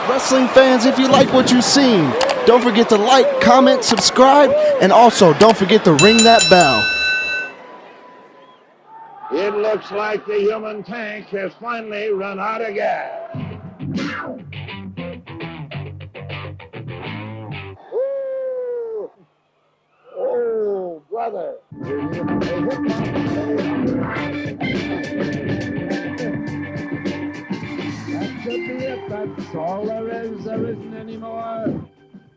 Wrestling fans, if you like what you've seen, don't forget to like, comment, subscribe, and also don't forget to ring that bell. It looks like the human tank has finally run out of gas. Ooh. Oh, brother. That should be it. That's all there is. There isn't any more.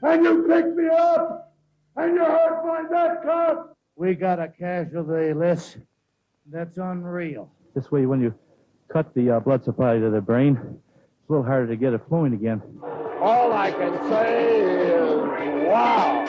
And you picked me up, and you hurt my neck, cut. We got a casualty list. That's unreal. This way, when you cut the blood supply to the brain, it's a little harder to get it flowing again. All I can say is, wow.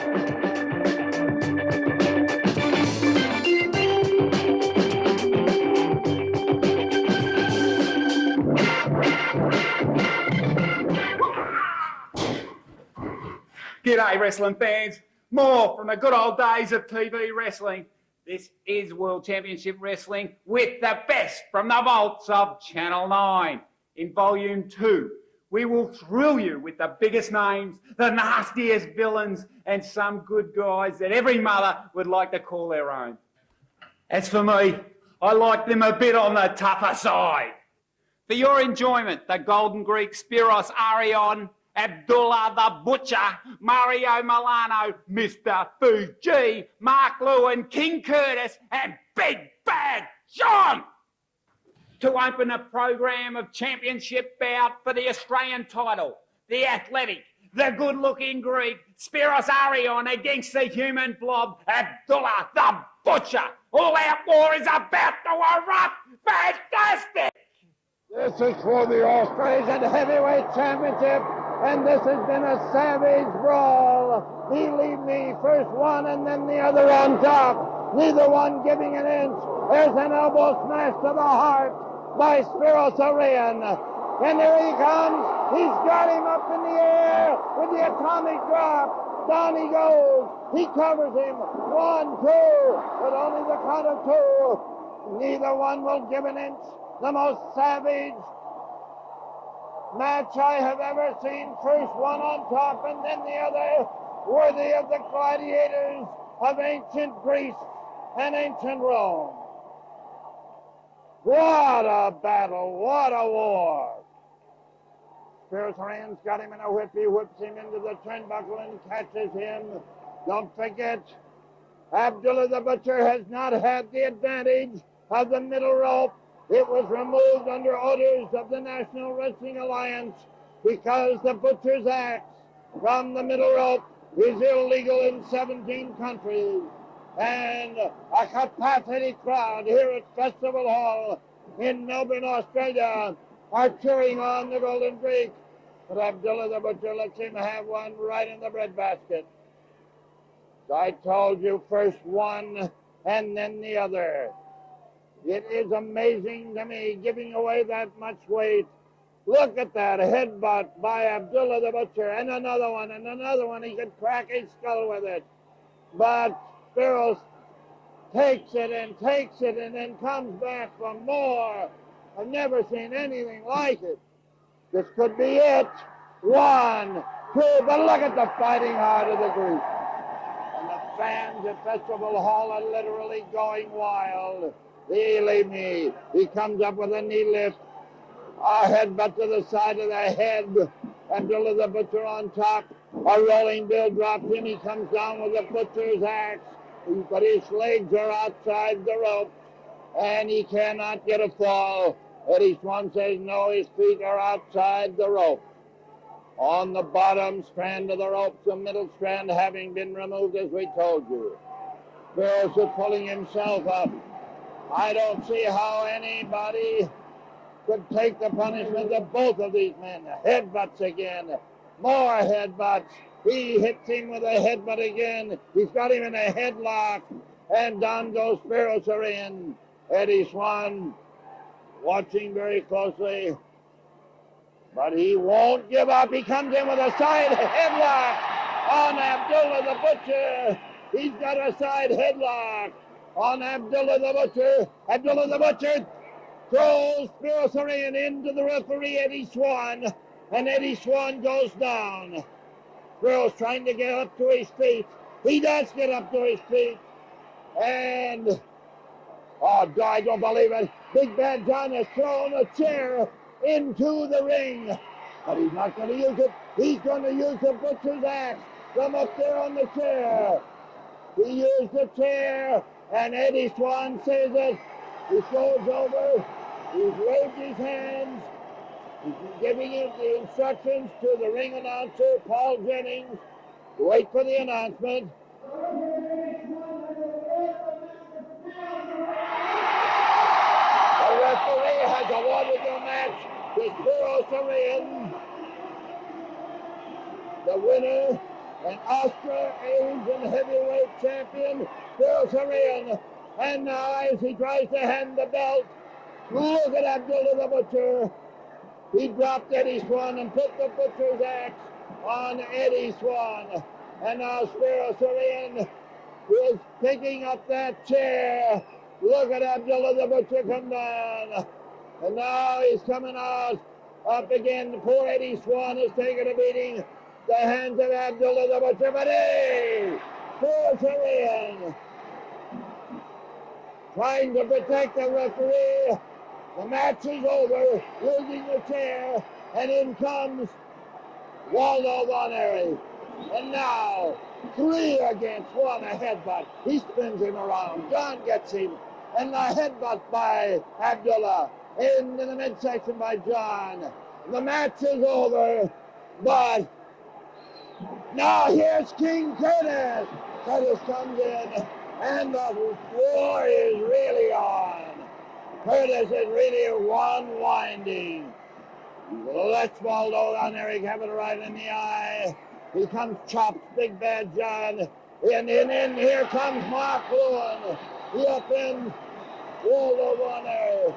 G'day, wrestling fans. More from the good old days of TV wrestling. This is World Championship Wrestling with the best from the vaults of Channel 9. In Volume 2, we will thrill you with the biggest names, the nastiest villains, and some good guys that every mother would like to call their own. As for me, I like them a bit on the tougher side. For your enjoyment, the Golden Greek Spiros Arion, Abdullah The Butcher, Mario Milano, Mr. Fuji, Mark Lewin, King Curtis, and Big Bad John! To open a program of championship bout for the Australian title, the athletic, the good-looking Greek, Spiros Arion against the human blob, Abdullah The Butcher. All-out war is about to erupt! Fantastic! This is for the Australian Heavyweight Championship, and this has been a savage brawl. Believe me, first one and then the other on top. Neither one giving an inch. There's an elbow smash to the heart by Spiros Arion. And there he comes. He's got him up in the air with the atomic drop. Down he goes. He covers him. 1, 2, but only the count of 2. Neither one will give an inch. The most savage match I have ever seen. First one on top and then the other, worthy of the gladiators of ancient Greece and ancient Rome. What a battle, what a war. Spiros Arion's got him in a whip. He whips him into the turnbuckle and catches him. Don't forget, Abdullah the Butcher has not had the advantage of the middle rope. It was removed under orders of the National Wrestling Alliance because the Butcher's axe from the middle rope is illegal in 17 countries. And a captivated crowd here at Festival Hall in Melbourne, Australia are cheering on the Golden Greek. But Abdullah the Butcher lets him have one right in the breadbasket. I told you, first one and then the other. It is amazing to me, giving away that much weight. Look at that headbutt by Abdullah the Butcher, and another one, and another one. He could crack his skull with it. But Spiros takes it and then comes back for more. I've never seen anything like it. This could be it. 1, 2, but look at the fighting heart of the Greek. And the fans at Festival Hall are literally going wild. Believe me, he comes up with a knee lift, a headbutt to the side of the head. Abdullah the Butcher on top. A rolling bill drops him. He comes down with the Butcher's axe, but his legs are outside the rope, and he cannot get a fall. Eddie Swan says no, his feet are outside the rope. On the bottom strand of the rope, the middle strand having been removed, as we told you. Spiros is pulling himself up. I don't see how anybody could take the punishment of both of these men. Headbutts again. More headbutts. He hits him with a headbutt again. He's got him in a headlock. And down goes Spiros Arion. Eddie Swan watching very closely. But he won't give up. He comes in with a side headlock on Abdullah the Butcher. He's got a side headlock on Abdullah the Butcher. Abdullah the Butcher throws Spiros Arion into the referee, Eddie Swan. and Eddie Swan goes down. Spiros trying to get up to his feet. He does get up to his feet. And, oh, I don't believe it. Big Bad John has thrown a chair into the ring. But he's not going to use it. He's going to use the butcher's axe from up there on the chair. He used the chair, and Eddie Swan says it. He goes over. He's waved his hands. He's giving the instructions to the ring announcer, Paul Jennings, to wait for the announcement. The referee has awarded the match to Spiros Arion, the winner, and Australian heavyweight champion, Spiros Arion. And now, as he tries to hand the belt, look at Abdullah the Butcher. He dropped Eddie Swan and put the butcher's axe on Eddie Swan. And now Spiros Arion is picking up that chair. Look at Abdullah the Butcher come down. And now he's coming out up again. Poor Eddie Swan is taking a beating. The hands of Abdullah the Butcher. But hey, Spiros Arion trying to protect the referee. The match is over, using the chair, and in comes Waldo Von Airy. And now, 3 against 1, a headbutt. He spins him around. John gets him, and the headbutt by Abdullah. Into the midsection by John. The match is over, but now here's King Curtis. Curtis comes in, and the war is really on. Curtis is really one-winding. Let's Waldo Von Airy have it right in the eye. He comes, chops Big Bad John. And here comes Mark Lewin. He upends Waldo Von Airy.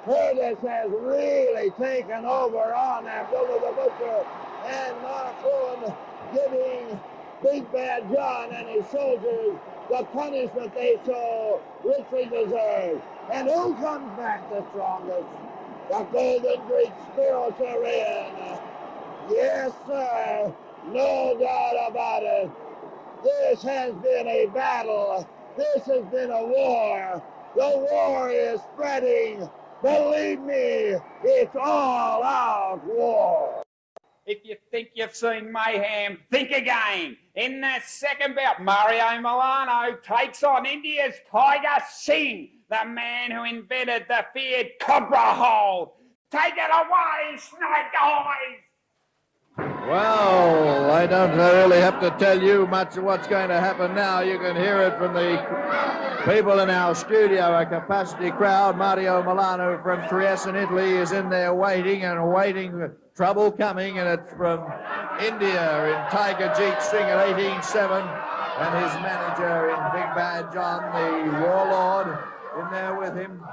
Curtis has really taken over on Abdullah the Butcher. And Mark Lewin giving Big Bad John and his soldiers the punishment they so richly deserve. And who comes back the strongest? The Golden Greek Spiros Arion. Yes, sir. No doubt about it. This has been a battle. This has been a war. The war is spreading. Believe me, it's all out war. If you think you've seen mayhem, think again. In the second bout, Mario Milano takes on India's Tiger Singh, the man who invented the feared Cobra hold. Take it away, Snake Eyes! Well, I don't really have to tell you much of what's going to happen now. You can hear it from the people in our studio, a capacity crowd. Mario Milano from Trieste in Italy is in there waiting. Trouble coming, and it's from India in Tiger Jeet Singh at 18-7, and his manager in Big Bad John, the warlord, in there with him.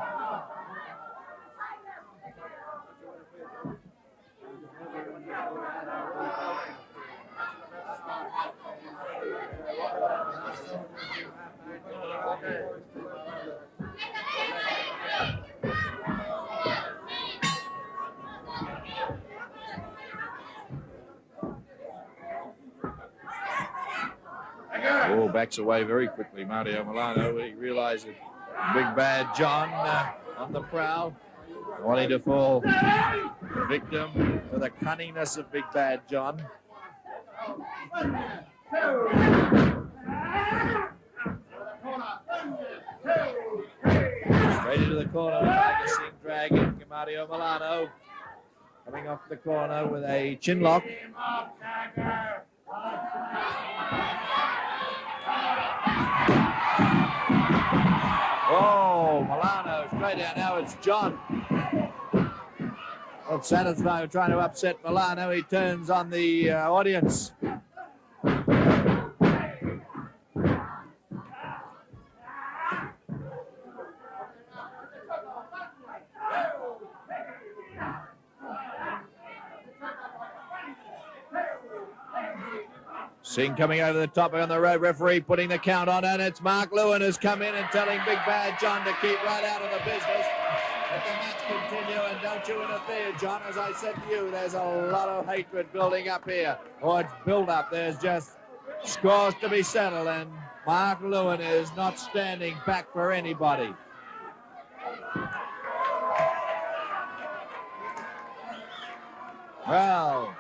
Oh, backs away very quickly, Mario Milano. He realized that Big Bad John on the prowl, wanting to fall victim to the cunningness of Big Bad John. Straight into the corner, Tiger Singh dragging Mario Milano. Coming off the corner with a chin lock. Oh, Milano straight down. Now it's John. Well, Satisfied trying to upset Milano. He turns on the audience. Singh coming over the top on the road, referee putting the count on, and it's Mark Lewin has come in and telling Big Bad John to keep right out of the business. But the match continue, and don't you interfere, John. As I said to you, there's a lot of hatred building up here. Or it's built up. There's just scores to be settled, and Mark Lewin is not standing back for anybody. Well,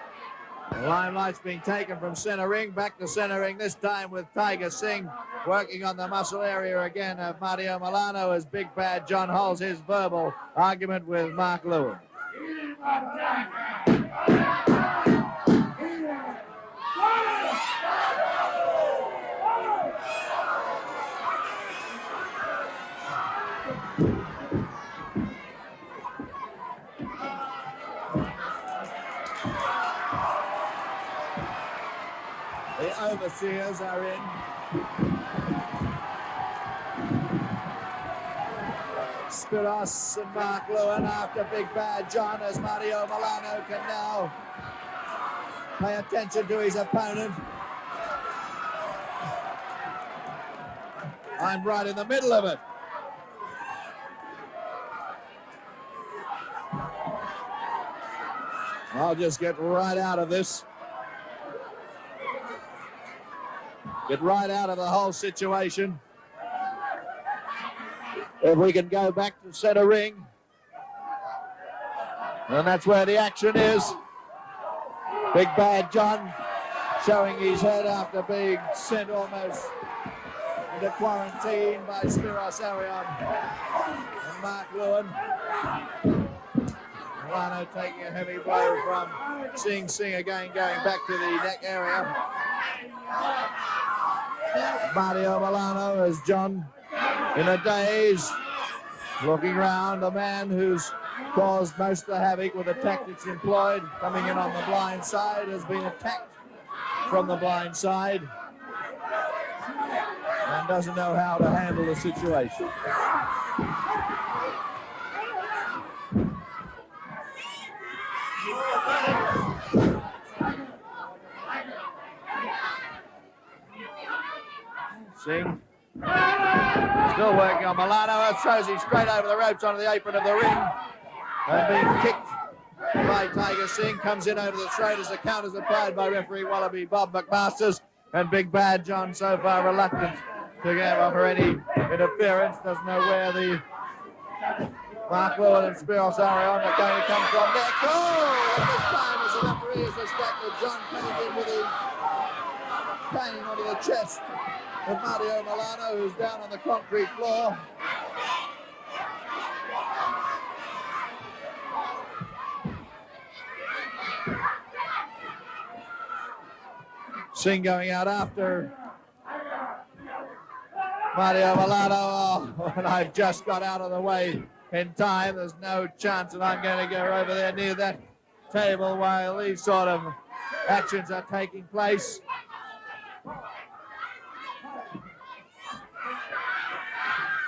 the limelight's being taken from center ring, back to center ring, this time with Tiger Singh working on the muscle area again of Mario Milano as Big Bad John holds his verbal argument with Mark Lewin. The overseers are in. Spiros and Mark Lewin after Big Bad John, as Mario Milano can now pay attention to his opponent. I'm right in the middle of it. I'll just get right out of this. Get right out of the whole situation. If we can go back to center ring. And that's where the action is. Big Bad John showing his head after being sent almost into quarantine by Spiros Arion and Mark Lewin. Milano taking a heavy blow from Singh again, going back to the neck area. Mario Milano as John in a daze, looking round, the man who's caused most of the havoc with the tactics employed, coming in on the blind side, has been attacked from the blind side and doesn't know how to handle the situation. Singh still working on Milano. It throws him straight over the ropes onto the apron of the ring. And being kicked by Tiger Singh. Comes in over the throat as the count is applied by referee Wallaby Bob McMasters. And Big Bad John so far reluctant to offer any interference. Doesn't know where the Mark Lewin and Spiros Arion are going to come from next. Oh! At this time as the referee is distracted, John coming in with the pain onto the chest of Mario Milano, who's down on the concrete floor. Singh going out after Mario Milano. Oh, and I've just got out of the way in time. There's no chance that I'm going to go over there near that table while these sort of actions are taking place.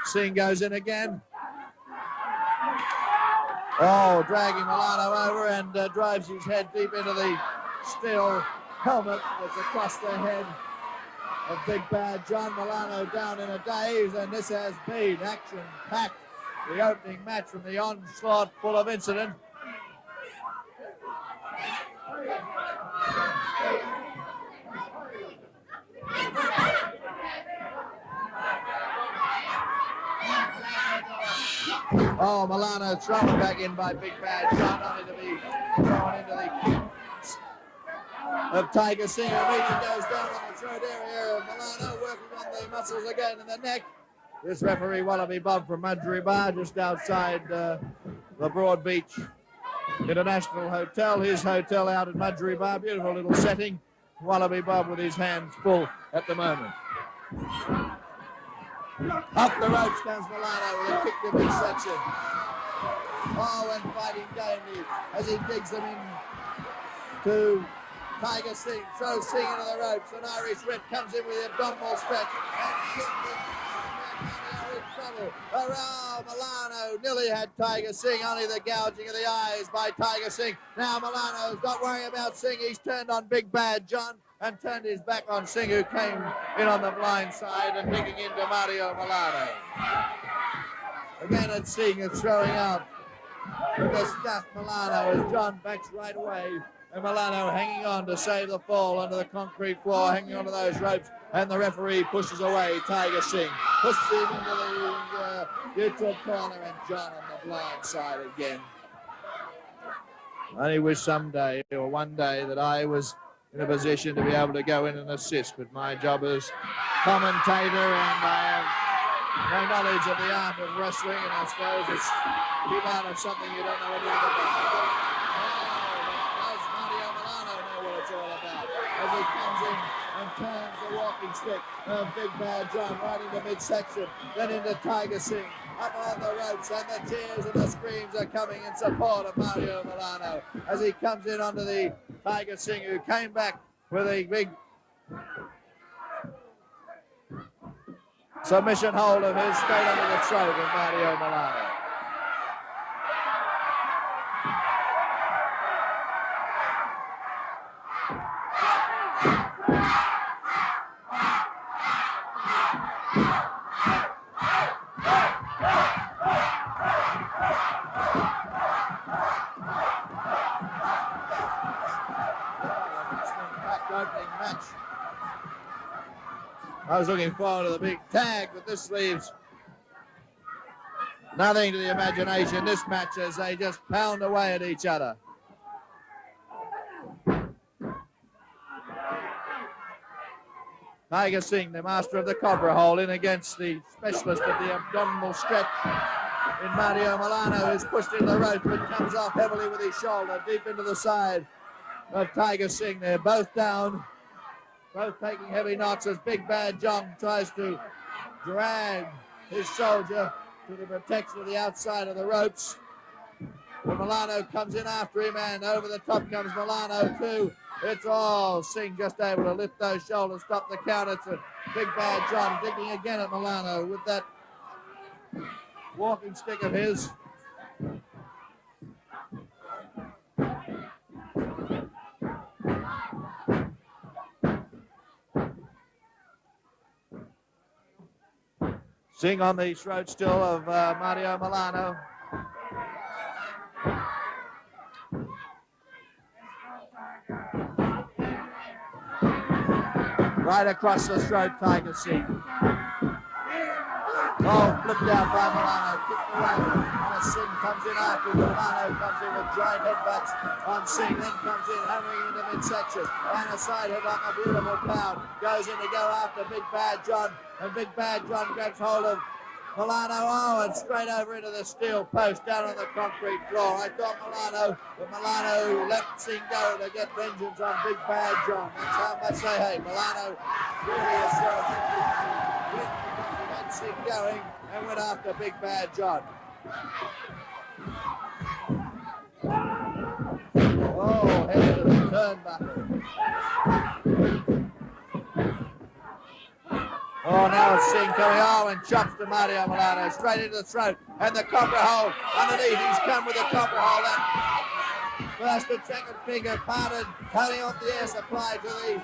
Singh goes in again. Oh, dragging Milano over and drives his head deep into the steel helmet that's across the head of Big Bad John. Milano down in a daze, and this has been action-packed. The opening match from the onslaught full of incident. Oh, Milano thrown back in by Big Bad John, only to be thrown into the kicks of Tiger Singh. Immediately goes down on the throat area of Milano, working on the muscles again in the neck. This referee Wallaby Bob from Mudgery Bar, just outside the Broad Beach International Hotel. His hotel out at Mudgery Bar, beautiful little setting. Wallaby Bob with his hands full at the moment. Up the ropes comes Milano with a kick to midsection. Oh, and fighting gamely as he digs them in to Tiger Singh. Throws Singh into the ropes. An Irish Rip comes in with the abdominal stretch. And in trouble. Hurrah! Milano nearly had Tiger Singh. Only the gouging of the eyes by Tiger Singh. Now Milano's not worrying about Singh. He's turned on Big Bad John and turned his back on Singh, who came in on the blind side and digging into Mario Milano. Again, it's Singh is throwing out the scuff Milano as John backs right away. And Milano hanging on to save the fall onto the concrete floor, hanging onto those ropes. And the referee pushes away Tiger Singh. Pushes him into the neutral corner, and John on the blind side again. I only wish someday or one day that I was in a position to be able to go in and assist, but my job is commentator, and I have no knowledge of the art of wrestling, and I suppose it's keep out of something you don't know anything about. Does Mario Milano know what it's all about? As he comes in and turns the walking stick of Big Bad John right into midsection, then into Tiger Singh, up on the ropes, and the cheers and the screams are coming in support of Mario Milano as he comes in onto the Tiger Singh, who came back with a big submission hold of his straight under the throat of Mario Milano. I was looking forward to the big tag, but this leaves nothing to the imagination. This match as they just pound away at each other. Tiger Singh, the master of the cobra hole, in against the specialist of the abdominal stretch in Mario Milano, who's pushed into the rope but comes off heavily with his shoulder deep into the side of Tiger Singh. They're both down. Both taking heavy knots as Big Bad John tries to drag his soldier to the protection of the outside of the ropes. But Milano comes in after him, and over the top comes Milano too. It's all Singh just able to lift those shoulders, stop the count. It's a Big Bad John digging again at Milano with that walking stick of his. Singh on the throat still of Mario Milano. Right across the throat, Tiger Singh. Oh, flipped out by Milano, kicked away, and as Singh comes in after, Milano comes in with giant headbutts on Singh, then comes in hammering into midsection, and a side head on a beautiful pound, goes in to go after Big Bad John, and Big Bad John grabs hold of Milano, oh, and straight over into the steel post down on the concrete floor. I thought Milano, but Milano let Singh go to get vengeance on Big Bad John. That's how much they hate. Milano really is let Singh going and went after Big Bad John. Oh, head to the turnbuckle. Oh, now it's Singh coming, oh, and chops to Mario Milano, straight into the throat, and the cobra hole underneath. He's come with the cobra hole. That first and second finger parted, cutting off the air supply to the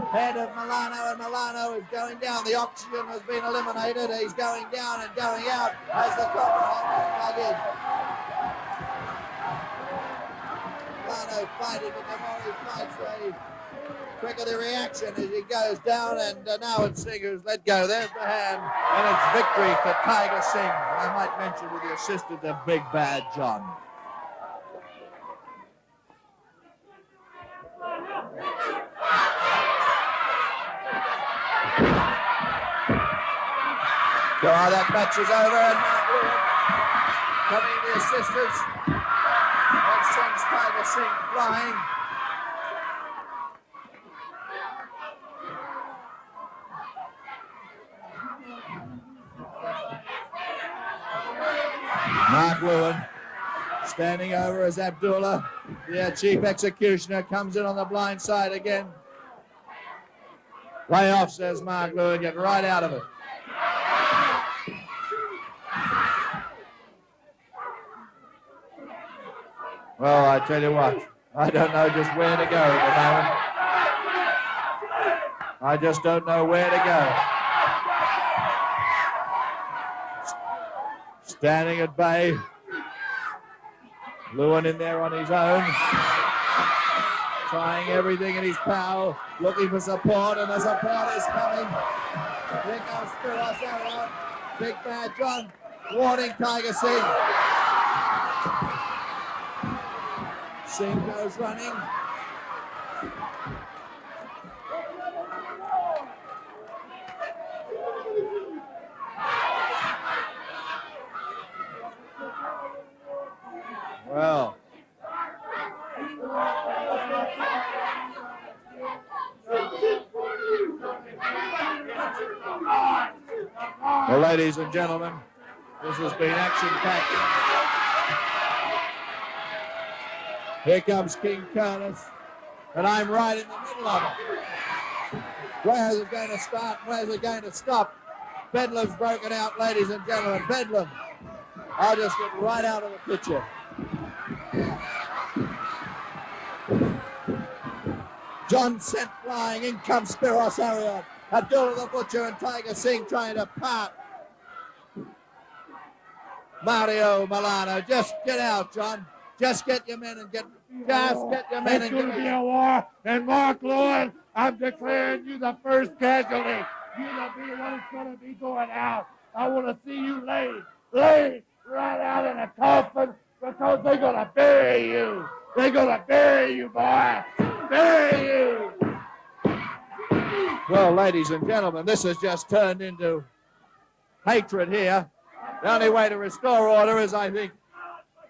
head of Milano, and Milano is going down. The oxygen has been eliminated. He's going down and going out as the cobra hole is dug in. Milano fighting, but the more he fights, the quicker the reaction as he goes down, and now it's Singh who's let go. There's the hand, and it's victory for Tiger Singh. I might mention with the assistance of Big Bad John. So that match is over, and Lewin coming to the assistance and sends Tiger Singh flying. Mark Lewin standing over as Abdullah, the chief executioner, comes in on the blind side again. Lay off, says Mark Lewin, get right out of it. Well, I tell you what, I don't know just where to go at the moment. I just don't know where to go. Standing at bay, Lewin in there on his own, trying everything in his power, looking for support, and the support is coming. Here comes Spiros Arion, Big Bad John, warning Tiger Singh. Singh goes running. Well, ladies and gentlemen, this has been action-packed. Here comes King Curtis, and I'm right in the middle of it. Where is it going to start? Where is it going to stop? Bedlam's broken out, ladies and gentlemen. Bedlam. I'll just get right out of the picture. John sent flying. In comes Spiros Arion. Abdullah the Butcher and Tiger Singh trying to part Mario Milano. Just get out, John. Just get your men and get your men It's going to be a war, and Mark Lewin, I'm declaring you the first casualty. You're the one that's going to be going out. I want to see you laid right out in a coffin, because they're going to bury you. They're going to bury you, boy. Bury you. Well, ladies and gentlemen, this has just turned into hatred here. The only way to restore order is, I think,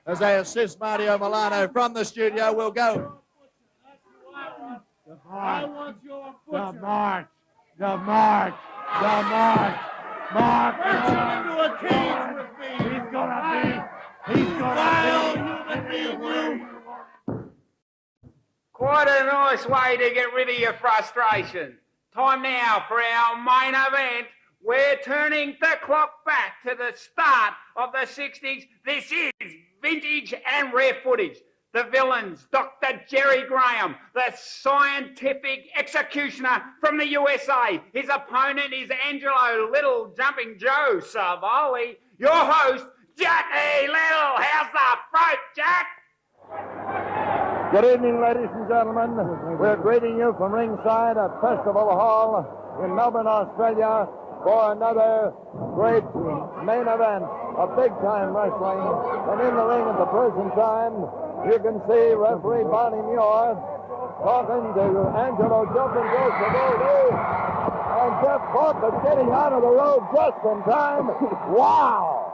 as they assist Mario Milano from the studio, we'll go. The march. Mark. Turn into a cage with me. He's gonna be. Quite a nice way to get rid of your frustration. Time now for our main event. We're turning the clock back to the start of the 60s. This is vintage and rare footage. The villains, Dr. Jerry Graham, the scientific executioner from the USA. His opponent is Angelo Little Jumping Joe Zaldi. Your host, Jackie Little. How's the throat, Jack? Good evening, ladies and gentlemen. We're greeting you from ringside at Festival Hall in Melbourne, Australia, for another great main event of big-time wrestling. And in the ring at the present time, you can see referee Bonnie Muir talking to Angelo Jumping Joe Zaldi. And Jeff Parker getting out of the road just in time. Wow!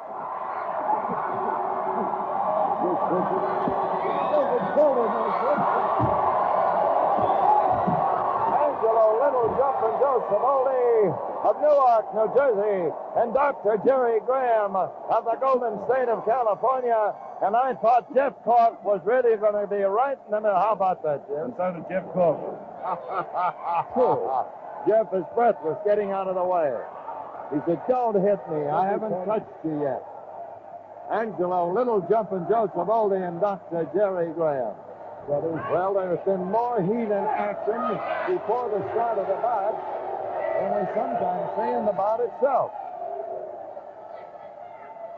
Angelo Little Jumping Joe Zaldi of Newark, New Jersey, and Dr. Jerry Graham of the Golden State of California. And I thought Jeff Koch was really going to be right in the middle. How about that, Jim? And so did Jeff Koch. Jeff, his breath was getting out of the way. He said, "Don't hit me. I haven't touched you yet." Angelo Little Jumping Joe Zaldi and Dr. Jerry Graham. Well, there's been more heat and action before the start of the bout than we sometimes see in the bout itself.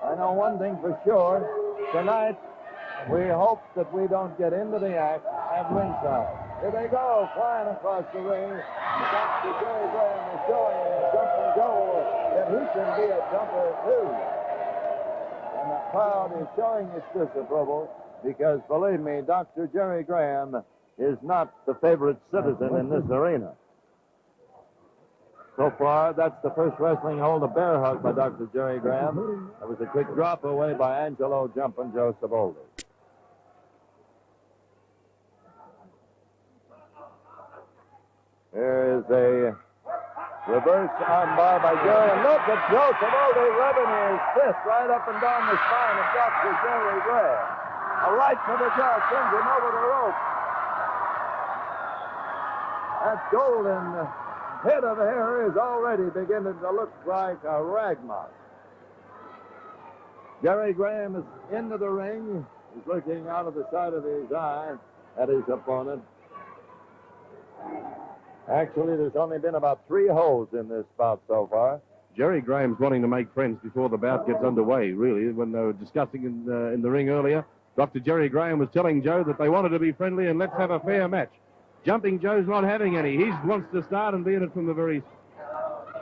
I know one thing for sure. Tonight, we hope that we don't get into the act at ringside. Here they go, flying across the ring. Dr. Jerry Graham is showing Jumping Joe that he can be a jumper, too. And the crowd is showing its disapproval because, believe me, Dr. Jerry Graham is not the favorite citizen in this arena. So far, that's the first wrestling hold, a bear hug by Dr. Jerry Graham. There was a quick drop away by Angelo Jumping Joe Zaldi. Here is a reverse armbar by Jerry. And look at Joe Zaldi rubbing his fist right up and down the spine of Dr. Jerry Graham. A right to the jaw sends him over the rope. That golden head of hair is already beginning to look like a rag mop. Jerry Graham is into the ring. He's looking out of the side of his eye at his opponent. Actually, there's only been about 3 holds in this bout so far. Jerry Graham's wanting to make friends before the bout gets underway, really. When they were discussing in the ring earlier, Dr. Jerry Graham was telling Joe that they wanted to be friendly and let's have a fair match. Jumping Joe's not having any. He wants to start and be in it from the very...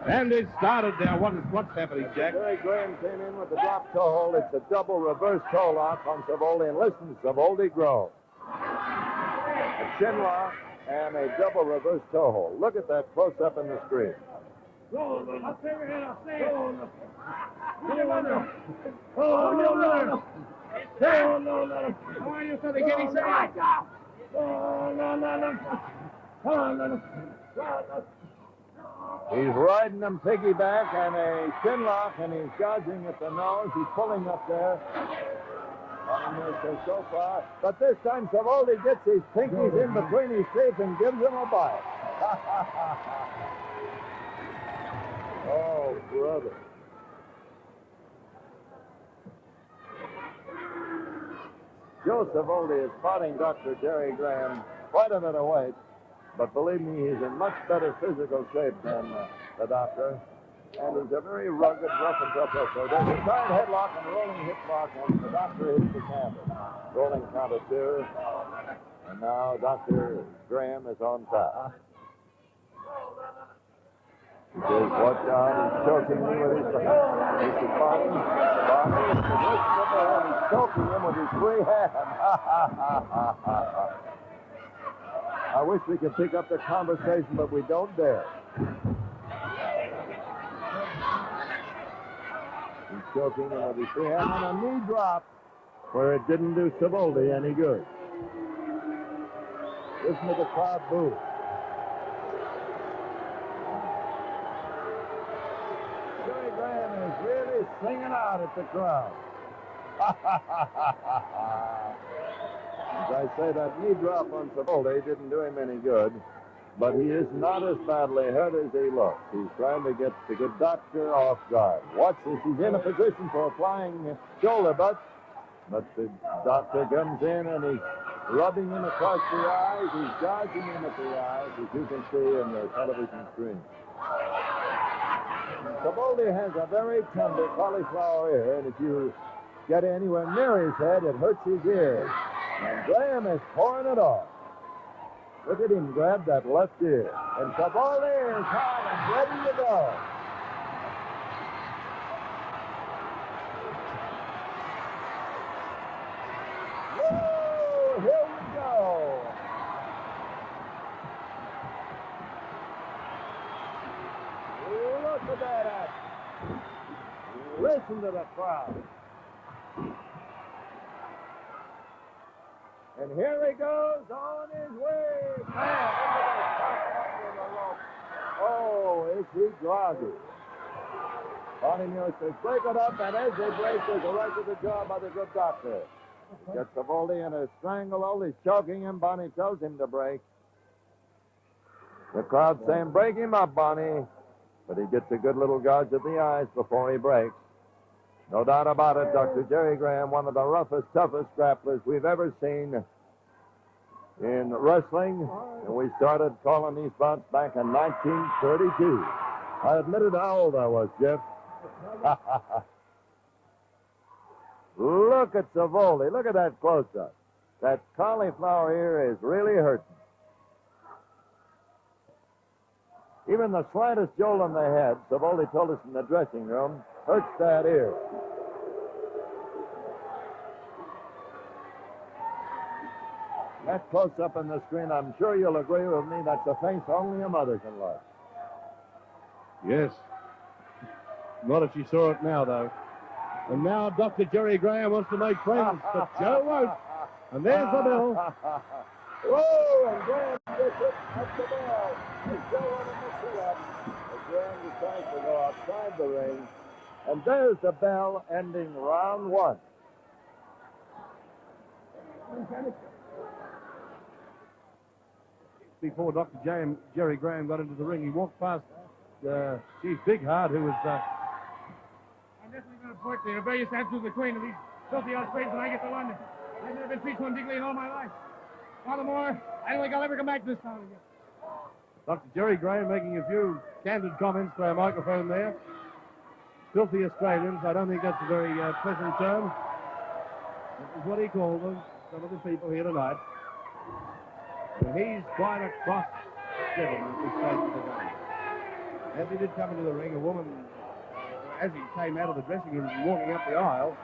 And it started now. What's happening, Jack? Jerry Graham came in with the drop toe hold. It's a double reverse toe lock on Zaldi, and listen, Zaldi grow. A chin lock and a double reverse toe hold. Look at that close up in the screen. Oh, no, How are you, Sonny? Get inside. He's riding them piggyback and a chin lock, and he's gouging at the nose. He's pulling up there. So far. But this time, Zaldi gets his pinkies in between his teeth and gives him a bite. Oh, brother. Joe Zaldi is spotting Dr. Jerry Graham quite a bit of weight, but believe me, he's in much better physical shape than the doctor, and he's a very rugged, rough and tough wrestler. There's a side headlock and a rolling hip lock, and the doctor hits the canvas. Rolling count of 2, and now Dr. Graham is on top. He says, watch out, he's choking me with his body. He's choking him with his free hand. I wish we could pick up the conversation, but we don't dare. He's choking him with his free hand and a knee drop where it didn't do Zaldi any good. Listen to the crowd boo. Jerry Graham is really singing out at the crowd. As I say, that knee drop on Zaldi didn't do him any good, but he is not as badly hurt as he looks. He's trying to get the good doctor off guard. Watch this. He's in a position for a flying shoulder butt, but the doctor comes in and he's rubbing him across the eyes. He's gouging him at the eyes, as you can see in the television screen. Zaldi has a very tender cauliflower ear, and if you get anywhere near his head, it hurts his ears. And Graham is pouring it off. Look at him grab that left ear. And Zaldi is hot and ready to go. Whoa, here we go. Look at that action. Listen to the crowd. And here he goes on his way. Man, oh, is he groggy. Bonnie Muir says, break it up, and as they break, there's a rest of the job by the good doctor. Gets Zaldi in a stranglehold. He's choking him. Bonnie tells him to break. The crowd saying, break him up, Bonnie. But he gets a good little gouge at the eyes before he breaks. No doubt about it, Dr. Jerry Graham, one of the roughest, toughest grapplers we've ever seen in wrestling. And we started calling these bouts back in 1932. I admitted how old I was, Jeff. Look at Zaldi. Look at that close-up. That cauliflower ear is really hurting. Even the slightest jolt on the head, Zaldi told us in the dressing room, hurts that ear. That close-up on the screen, I'm sure you'll agree with me, that's a face only a mother can love. Yes. Not if she saw it now, though. And now Dr. Jerry Graham wants to make friends, but Joe won't. And there's the bell. Whoa, and Graham gets it at the bell. There's Joe on the sit-up. And Graham decides to go outside the ring. And there's the bell ending round 1. Before Dr. Jerry Graham got into the ring, he walked past Chief Bigheart, who was... I'm definitely going to report the rebellious attitude of the Queen of these filthy Australians when I get to London. I've never been treated so indignantly in all my life. Furthermore, I don't think I'll ever come back to this town again. Dr. Jerry Graham making a few candid comments to our microphone there. Filthy Australians, I don't think that's a very pleasant term. That is what he called them, some of the people here tonight. And he's quite a cross gentleman at this stage of the game. As he did come into the ring, a woman, as he came out of the dressing room walking up the aisle,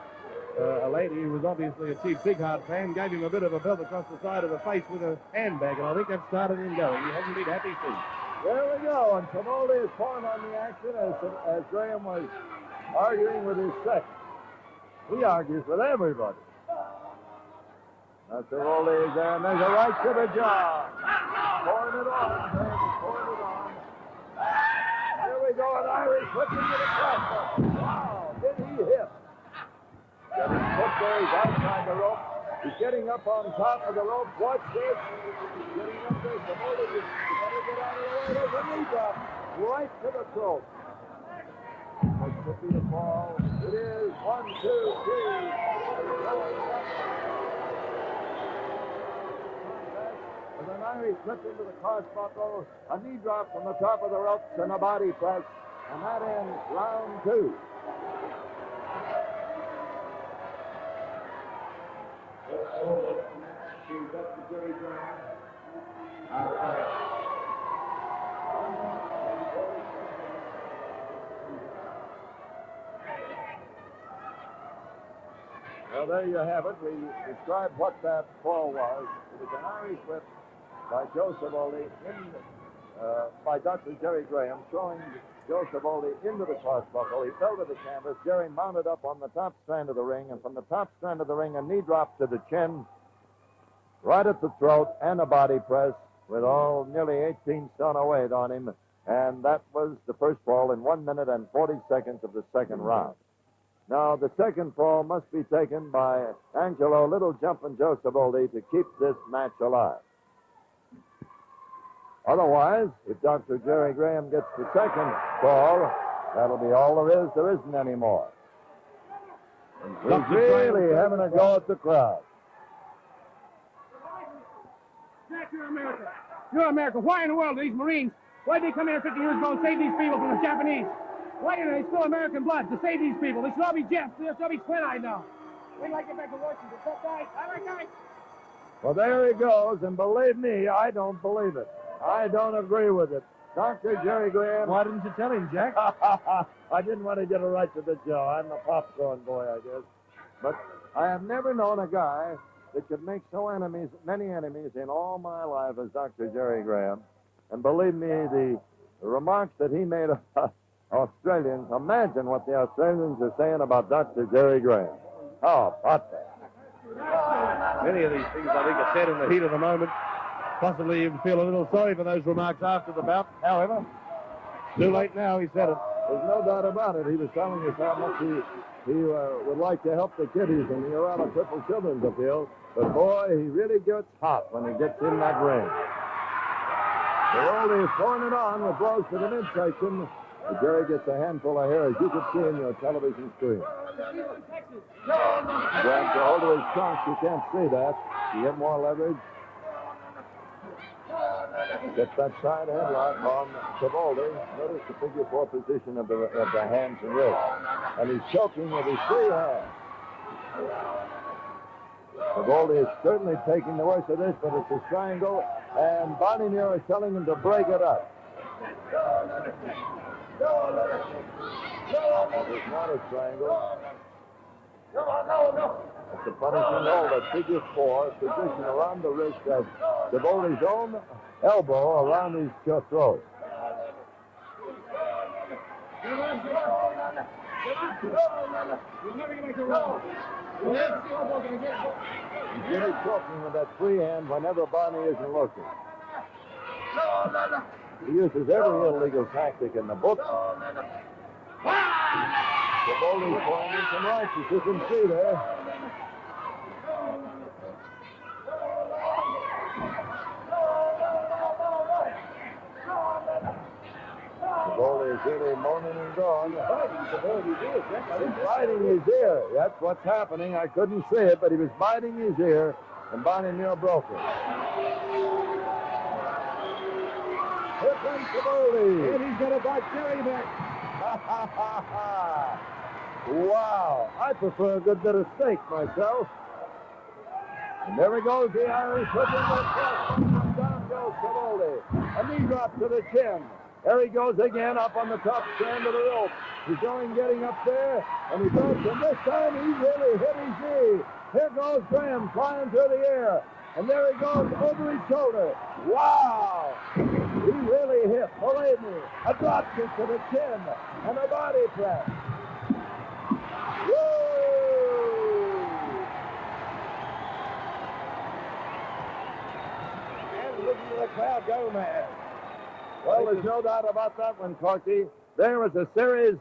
a lady who was obviously a Chief Big Heart fan gave him a bit of a belt across the side of the face with a handbag, and I think that started him going. He hasn't been happy since. There we go, and Zaldi is point on the action as Graham was arguing with his second. He argues with everybody. Now Zaldi is there, and there's a right to the jaw. Pouring it on, Graham is pouring it on. Here we go, an Irish hook into the crossbar. Wow, did he hit? Getting put there, he's outside the rope. He's getting up on top of the rope. Watch this. He's getting up there. Zaldi, you better get out of the way. There's a knee drop right to the throat. What could be the fall? It is 1, 2, 3. With an Irish slip into the crossbuckle, a knee drop from the top of the ropes, and a body press, and that ends round 2. Well, there you have it. We described what that fall was. It was an Irish whip by Joe Zaldi by Dr. Jerry Graham, throwing Joe Zaldi into the crossbuckle. He fell to the canvas. Jerry mounted up on the top strand of the ring, and from the top strand of the ring, a knee drop to the chin, right at the throat, and a body press with all nearly 18 stone of weight on him. And that was the first fall in 1 minute and 40 seconds of the second round. Now, the second fall must be taken by Angelo Little Jumpin' Joe Zaldi to keep this match alive. Otherwise, if Dr. Jerry Graham gets the second fall, that'll be all there is. There isn't any more. He's really having a go at the crowd. Jack, you're America. You're America. Why in the world are these Marines? Why did they come here 50 years ago and save these people from the Japanese? Why do they spill American blood to save these people? They should all be Jeffs. They should all be twin-eyed now. Wait till I get back to Washington. Tough guys. All right, guys. Well, there he goes, and believe me, I don't believe it. I don't agree with it. Dr. Jerry Graham. Why didn't you tell him, Jack? I didn't want to get it right to the jaw. I'm a popcorn boy, I guess. But I have never known a guy that could make many enemies in all my life as Dr. Jerry Graham. And believe me, the remarks that he made Australians, imagine what the Australians are saying about Dr. Jerry Graham. How about that? Many of these things, I think, are said in the heat of the moment. Possibly even feel a little sorry for those remarks after the bout. However, too late now, he said it. There's no doubt about it. He was telling us how much he would like to help the kiddies in the Urala Crippled Children's Appeal. But, boy, he really gets hot when he gets in that ring. Zaldi is throwing it on with blows to the midsection. Jerry gets a handful of hair, as you can see in your television screen. Grabs a hold of his trunk. You can't see that. You get more leverage. Gets that side headlock on Zaldi. Notice the figure 4 position of the hands and wrists. And he's choking with his free hand. Zaldi is certainly taking the worst of this, but it's a triangle, and Bonnie Muir is telling him to break it up. It's not a triangle. It's a punishing hold at figure 4, position around the wrist of Zaldi's own elbow around his throat. He's really choking with that free hand whenever Bonnie isn't looking. He uses every illegal tactic in the book. Zaldi's playing in some righteous, you can see there. Zaldi is really moaning and groaning. He's biting his ear. That's what's happening. I couldn't see it, but he was biting his ear, and Bonnie Muir broke it. Here comes Zaldi. And he's going to bite Jerry back. Wow. I prefer a good bit of steak myself. And there he goes, the Irish hook in the chest. And down goes Savoldi. A knee drop to the chin. There he goes again, up on the top strand of the rope. He's going, getting up there, and he goes, and this time he really hit his knee. Here goes Graham flying through the air. And there he goes over his shoulder. Wow! He really hit, believe me. A drop kick to the chin and a body press. Woo! And listen to the crowd go mad. Well, there's no doubt about that one, Corky. There was a series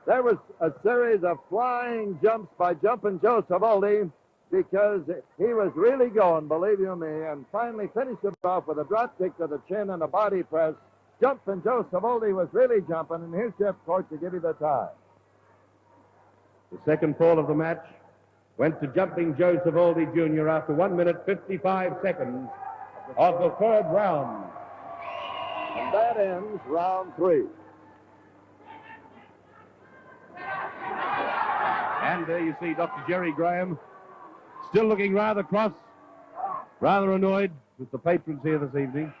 of flying jumps by Jumpin' Joe Savoldi, because he was really going, believe you me, and finally finished it off with a drop kick to the chin and a body press. Jumpin' Joe Savoldi was really jumping, and here's Jeff Court to give you the time. The second fall of the match went to Jumping Joe Savoldi Jr. after 1 minute 55 seconds of the third round. And that ends round 3. And there you see Dr. Jerry Graham still looking rather cross, rather annoyed with the patrons here this evening.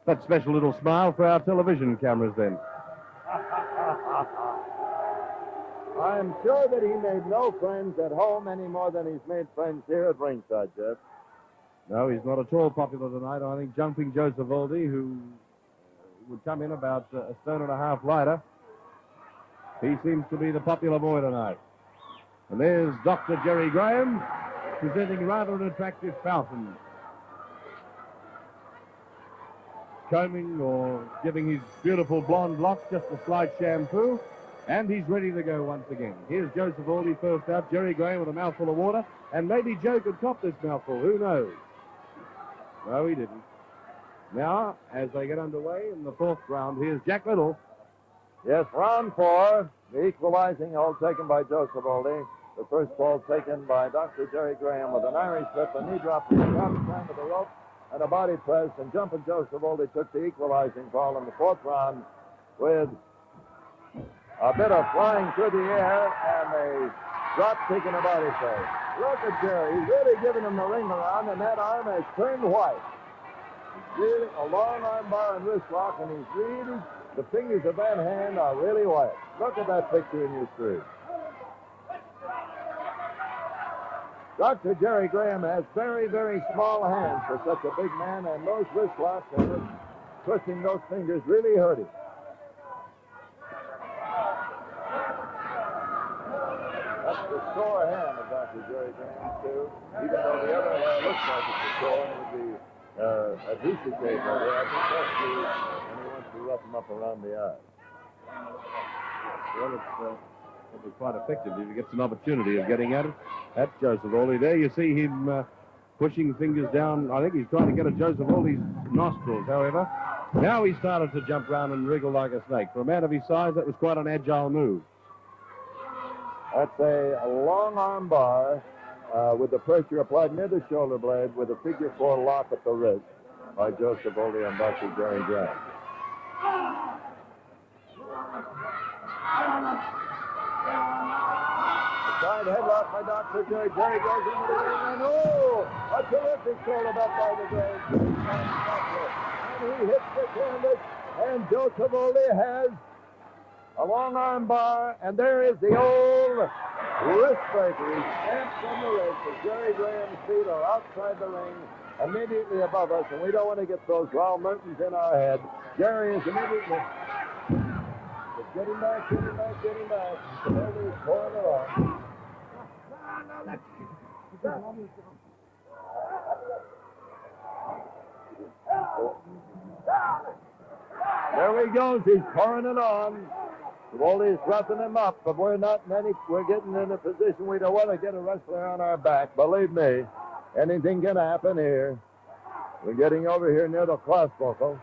That special little smile for our television cameras then. I'm sure that he made no friends at home any more than he's made friends here at ringside, Jeff. No, he's not at all popular tonight. I think Jumping Joe Savoldi, who would come in about a stone and a half lighter, he seems to be the popular boy tonight. And there's Dr. Jerry Graham presenting rather an attractive fountain, combing or giving his beautiful blonde locks just a slight shampoo, and he's ready to go once again. Here's Joe Savoldi first out, Jerry Graham with a mouthful of water, and maybe Joe could top this mouthful, who knows? No, he didn't. Now, as they get underway in the fourth round, here's Jack Little. Yes, round 4, the equalizing hold taken by Joe Savoldi. The first ball taken by Dr. Jerry Graham with an Irish whip, a knee drop to the top strand of the rope, and a body press, and Jumpin' Joe Savoldi took the equalizing ball in the fourth round with a bit of flying through the air and a drop kick and a body press. Look at Jerry. He's really giving him the ring around, and that arm has turned white. He's really a long arm bar and wrist lock, and he's really, the fingers of that hand are really white. Look at that picture in your screen. Dr. Jerry Graham has very, very small hands for such a big man, and those wrist locks and twisting those fingers really hurt him. That's the sore hand of Dr. Jerry Graham, too. Even though the other hand looks like it's a sore and with the adhesive tape over there, I think that's the, and he wants to rough him up around the eye. Well, it'll be quite effective if he gets an opportunity of getting at it. That's Joe Savoldi. There you see him pushing fingers down. I think he's trying to get at Joe Savoldi's nostrils, however. Now he started to jump around and wriggle like a snake. For a man of his size, that was quite an agile move. That's a long arm bar with the pressure applied near the shoulder blade with a figure 4 lock at the wrist by Joe Savoldi and Dr. Jerry Graham. The side headlock by Dr. Jerry. Jerry goes into the ring, and oh, a terrific shoulder back by the Graham. And he hits the canvas, and Joe Savoldi has a long arm bar, and there is the old wrist breaker. He stamps on the wrist. The Jerry Graham's feet are outside the ring, immediately above us, and we don't want to get those Raul Mertens in our head. Jerry is immediately getting back. Savoldi is pouring it on. There he goes. He's pouring it on. Savoldi is roughing him up, but we're getting in a position we don't want to get a wrestler on our back. Believe me, anything can happen here. We're getting over here near the cross buckle.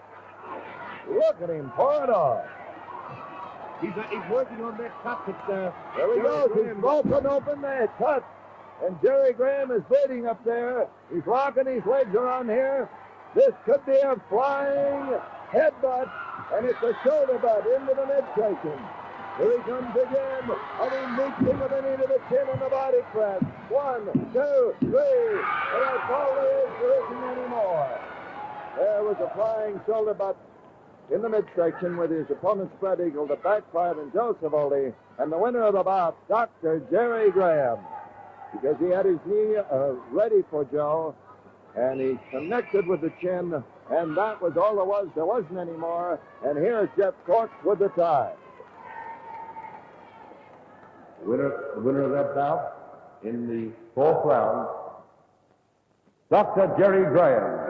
Look at him pour it on. He's working on that cut that there he goes. He's broken open that cut. And Jerry Graham is bleeding up there. He's locking his legs around here. This could be a flying headbutt, and it's a shoulder butt into the midsection. Here he comes again, and he meets him with a knee to the chin and the body press. 1, 2, 3, and that's all there is. There isn't any more. There was a flying shoulder butt in the midsection with his opponent spread eagle that backfired in Joe Zaldi, and the winner of the bout, Dr. Jerry Graham, because he had his knee ready for Joe, and he connected with the chin, and that was all there was. There wasn't any more, and here's Jeff Kox with the tie. The winner of that bout in the fourth round, Dr. Jerry Graham.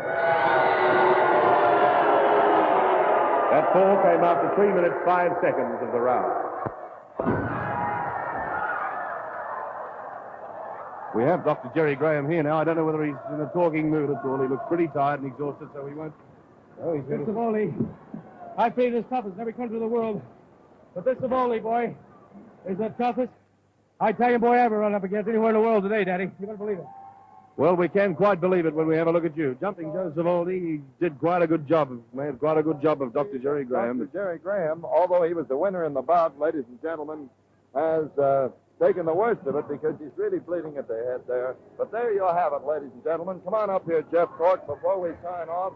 That fall came after 3 minutes, 5 seconds of the round. We have Dr. Jerry Graham here now. I don't know whether he's in a talking mood at all. He looks pretty tired and exhausted, so he won't. Oh, he's This Zaldi, I feel as tough as in every country of the world. But this Zaldi, boy, is the toughest Italian boy I ever run up against anywhere in the world today, Daddy. You better believe it. Well, we can quite believe it when we have a look at you. Jumping Joe Zaldi, he did quite a good job. Made quite a good job of Dr. Jerry Graham. Dr. Jerry Graham, although he was the winner in the bout, ladies and gentlemen, has taken the worst of it because he's really bleeding at the head there. But there you have it, ladies and gentlemen. Come on up here, Jeff Kox, before we sign off.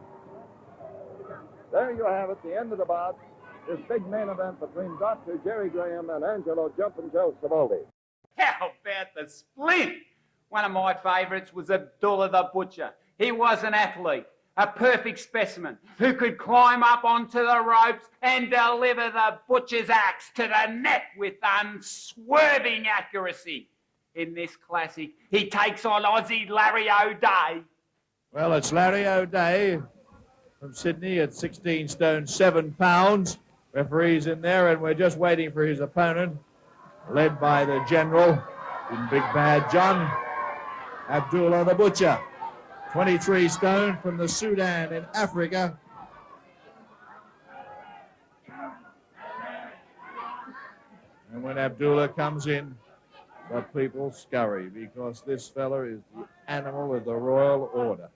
There you have it, the end of the bout. This big main event between Dr. Jerry Graham and Angelo Jumpin' Joe Zaldi. How about the splint? One of my favourites was Abdullah the Butcher. He was an athlete, a perfect specimen, who could climb up onto the ropes and deliver the butcher's axe to the neck with unswerving accuracy. In this classic, he takes on Aussie Larry O'Day. Well, it's Larry O'Day from Sydney at 16 stone 7 pounds. Referee's in there, and we're just waiting for his opponent, led by the general in Big Bad John, Abdullah the Butcher, 23 stone from the Sudan in Africa. And when Abdullah comes in, the people scurry because this fella is the animal of the royal order.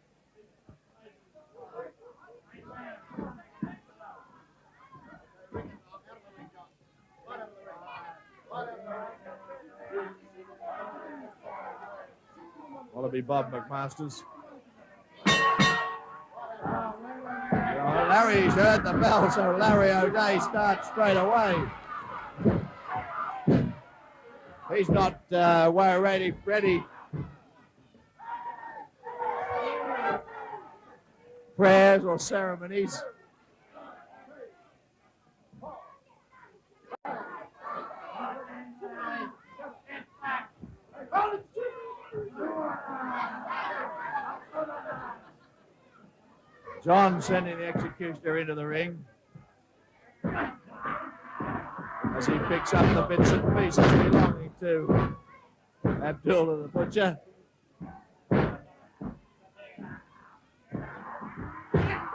Wallaby Bob McMasters. Larry's heard the bell, so Larry O'Day starts straight away. He's not ready. Prayers or ceremonies. John sending the executioner into the ring as he picks up the bits and pieces belonging to Abdullah the Butcher.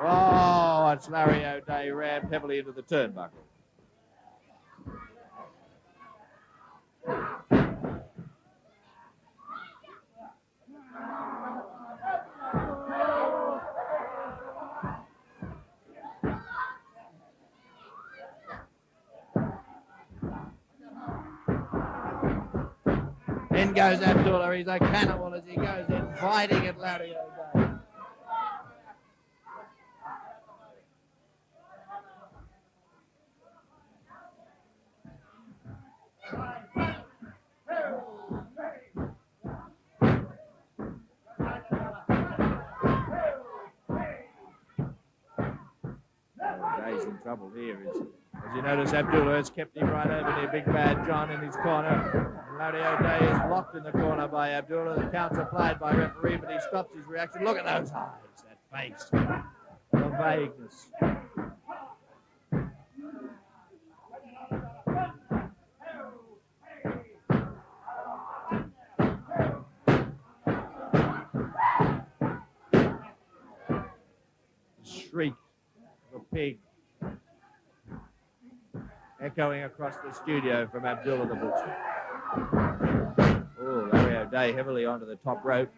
Oh, it's Larry O'Day rammed heavily into the turnbuckle. In goes Abdullah. He's a cannibal as he goes in, fighting at Larry O'Day. O'Day's in trouble here. As you notice, Abdullah has kept him right over near Big Bad John in his corner. Larry O'Day is locked in the corner by Abdullah. The count's applied by referee, but he stops his reaction. Look at those eyes, that face, the vagueness. The shriek of a pig echoing across the studio from Abdullah the Butcher. Oh, Larry O'Day heavily onto the top rope.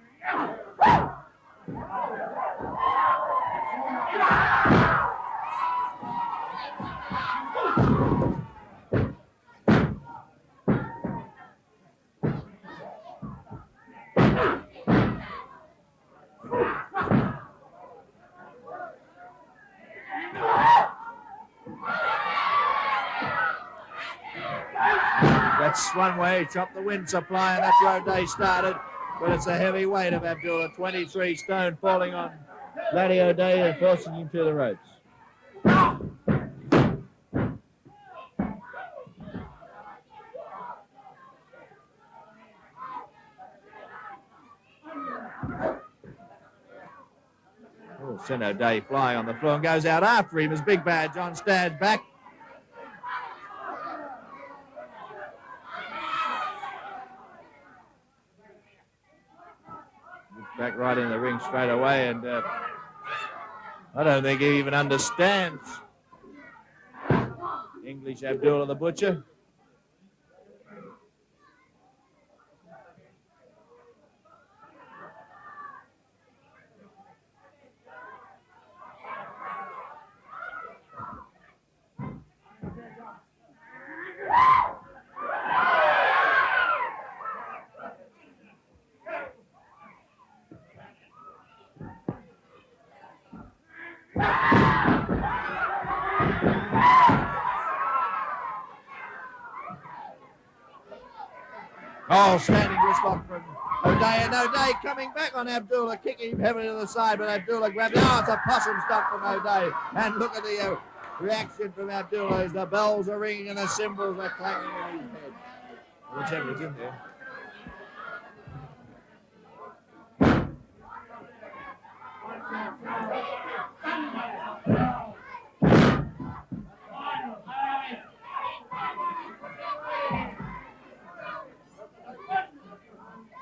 That's one way. Chop the wind supply, and that's where O'Day started. But it's a heavy weight of Abdullah, 23 stone, falling on Laddie O'Day and forcing him to the ropes. Oh, sent O'Day flying on the floor and goes out after him as Big Bad John stands back. Back right in the ring straight away, and I don't think he even understands English Abdullah the Butcher. Oh, standing wrist lock from O'Day, and O'Day coming back on Abdullah, kicking him heavily to the side, but Abdullah grabbed it. Oh, it's a possum stop from O'Day. And look at the reaction from Abdullah as the bells are ringing and the cymbals are clanging in his head. Whichever's in there.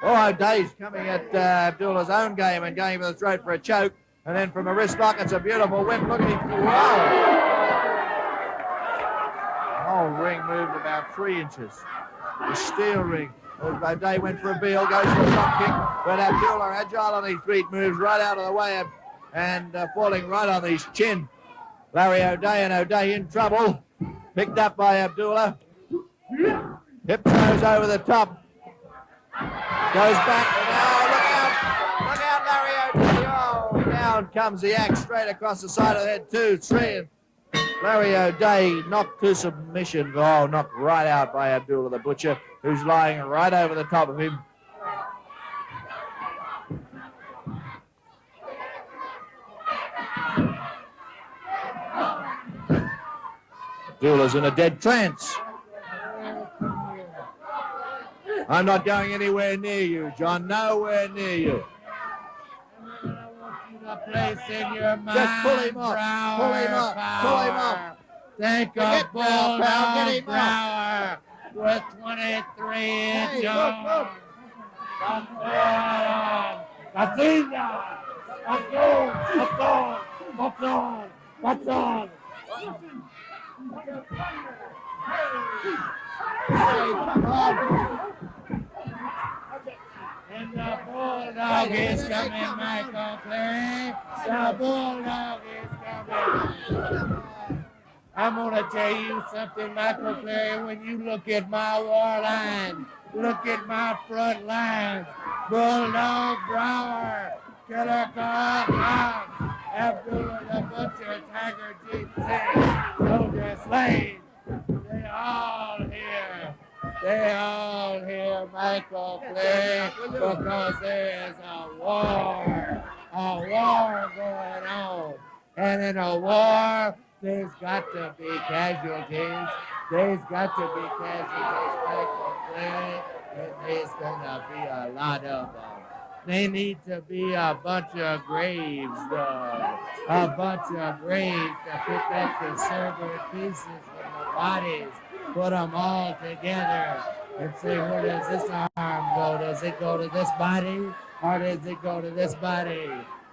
Oh, O'Day's coming at Abdullah's own game and going for the throat for a choke. And then from a wrist lock, it's a beautiful whip. Look at him. Wow. The whole ring moved about 3 inches. The steel ring. O'Day went for a heel, goes for a drop kick. But Abdullah, agile on his feet, moves right out of the way and falling right on his chin. Larry O'Day, and O'Day in trouble. Picked up by Abdullah. Hip throws over the top. Goes back. Oh, look out, Larry O'Day. Oh, down comes the axe straight across the side of the head. 2, 3. And Larry O'Day knocked to submission. Oh, knocked right out by Abdullah the Butcher, who's lying right over the top of him. Abdullah's in a dead trance. I'm not going anywhere near you, John. Nowhere near you. Place in your mind. Just pull him up. Pull him up. Pull him up. Think of Bulldog Brower with 23 inch arms. What's on? And the Bulldog is coming, Michael Clay. The Bulldog is coming. I'm going to tell you something, Michael Clay. When you look at my war line, look at my front lines. Bulldog Brower, Killer Karl Kox, Abdullah the Butcher, Tiger Jeep Singh, Soldier Slade. They all here, Michael Clay, because there is a war going on. And in a war, there's got to be casualties. There's got to be casualties, Michael Clay, and there's going to be a lot of them. They need to be a bunch of graves, though. A bunch of graves to pick up the severed pieces from the bodies, put them all together, and say, where does this arm go? Does it go to this body, or does it go to this body?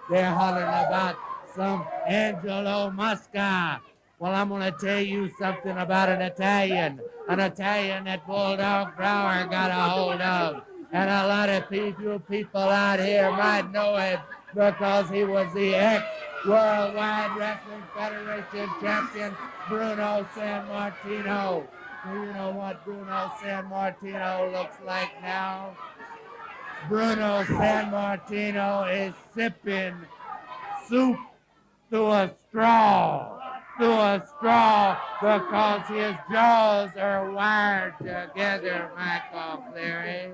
They're hollering about some Angelo Mosca. Well, I'm going to tell you something about an Italian that Bulldog Brower got a hold of. And a lot of people out here might know him because he was the ex-Worldwide Wrestling Federation champion, Bruno Sammartino. Do you know what Bruno Sammartino looks like now? Bruno Sammartino is sipping soup through a straw. through a straw because his jaws are wired together, Michael Cleary.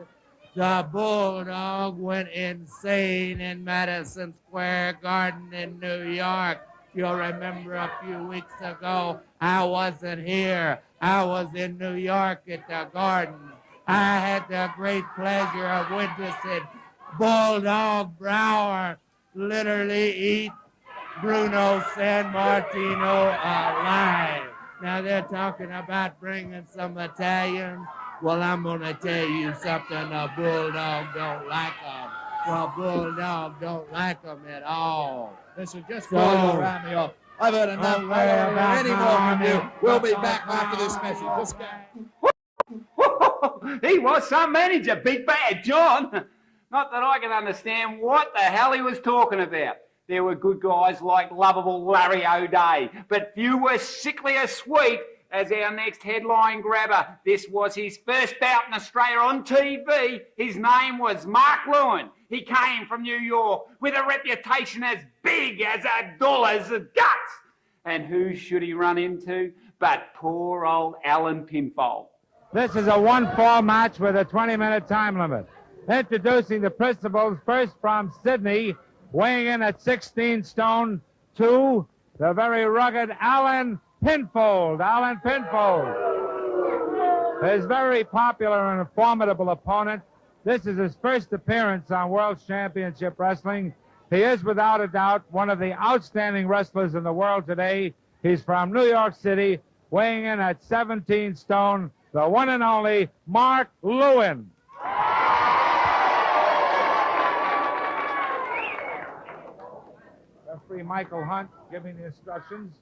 The Bulldog went insane in Madison Square Garden in New York. You'll remember a few weeks ago, I wasn't here. I was in New York at the Garden. I had the great pleasure of witnessing Bulldog Brower literally eat Bruno San Martino alive. Now they're talking about bringing some Italians. Well, I'm going to tell you something. The Bulldog don't like them. The Bulldog don't like them at all. Listen, just before you round me off, I've heard enough. I don't want to hear any more from you. We'll be back after this message. Just He was some manager, Big Bad John. Not that I can understand what the hell he was talking about. There were good guys like lovable Larry O'Day, but few were sickly as sweet as our next headline grabber. This was his first bout in Australia on TV. His name was Mark Lewin. He came from New York with a reputation as big as Abdullah's guts. And who should he run into but poor old Alan Pinfold? This is a 1-fall match with a 20-minute time limit. Introducing the principals, first from Sydney, weighing in at 16 stone 2, the very rugged Alan Pinfold. Alan Pinfold is very popular and a formidable opponent. This is his first appearance on World Championship Wrestling. He is, without a doubt, one of the outstanding wrestlers in the world today. He's from New York City, weighing in at 17 stone, the one and only Mark Lewin. Referee Michael Hunt giving the instructions.